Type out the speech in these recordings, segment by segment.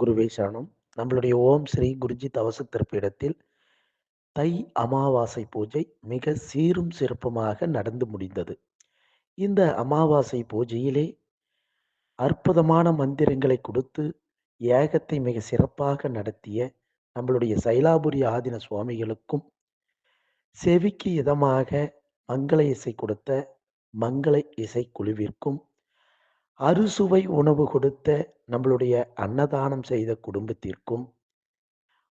குருவே சரணம். நம்மளுடைய ஓம் ஸ்ரீ குருஜி தவச திருப்பீடத்தில் தை அமாவாசை பூஜை மிக சீரும் சிறப்புமாக நடந்து முடிந்தது. இந்த அமாவாசை பூஜையிலே அற்புதமான மந்திரங்களை கொடுத்து ஏகத்தை மிக சிறப்பாக நடத்திய நம்மளுடைய சைலாபுரி ஆதீன சுவாமிகளுக்கும், செவிக்கு இதமாக மங்கள இசை கொடுத்த மங்கள இசை குழுவிற்கும், அறுசுவை உணவு கொடுத்த நம்மளுடைய அன்னதானம் செய்த குடும்பத்திற்கும்,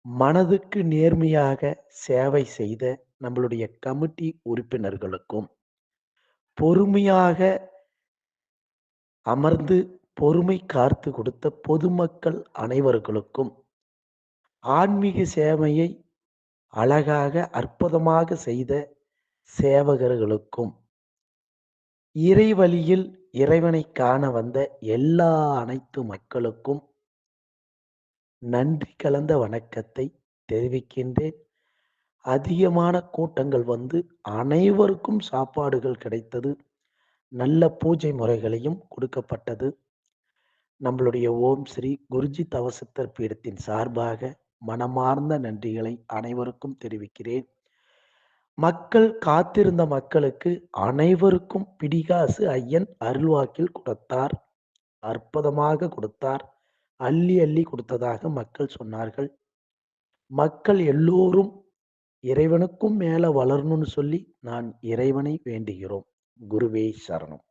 மனதுக்கு நேர்மையாக சேவை செய்த நம்மளுடைய கமிட்டி உறுப்பினர்களுக்கும், பொறுமையாக அமர்ந்து பொறுமை காத்து கொடுத்த பொதுமக்கள் அனைவர்களுக்கும், ஆன்மீக சேவையை அழகாக அற்புதமாக செய்த சேவகர்களுக்கும், இறைவழியில் இறைவனை காண வந்த எல்லா அனைத்து மக்களுக்கும் நன்றி கலந்த வணக்கத்தை தெரிவிக்கின்றேன். அதிகமான கூட்டங்கள் வந்து அனைவருக்கும் சாப்பாடுகள் கிடைத்தது. நல்ல பூஜை முறைகளையும் கொடுக்கப்பட்டது. நம்மளுடைய ஓம் ஸ்ரீ குருஜி தவசித்தர் பீடத்தின் சார்பாக மனமார்ந்த நன்றிகளை அனைவருக்கும் தெரிவிக்கிறேன். மக்கள் காத்திருந்த மக்களுக்கு அனைவருக்கும் பிடிகாசு ஐயன் அருள்வாக்கில் கொடுத்தார். அற்புதமாக கொடுத்தார். அள்ளி அள்ளி கொடுத்ததாக மக்கள் சொன்னார்கள். மக்கள் எல்லோரும் இறைவனுக்கும் மேல வளரணும்னு சொல்லி நான் இறைவனை வேண்டுகிறோம். குருவே சரணம்.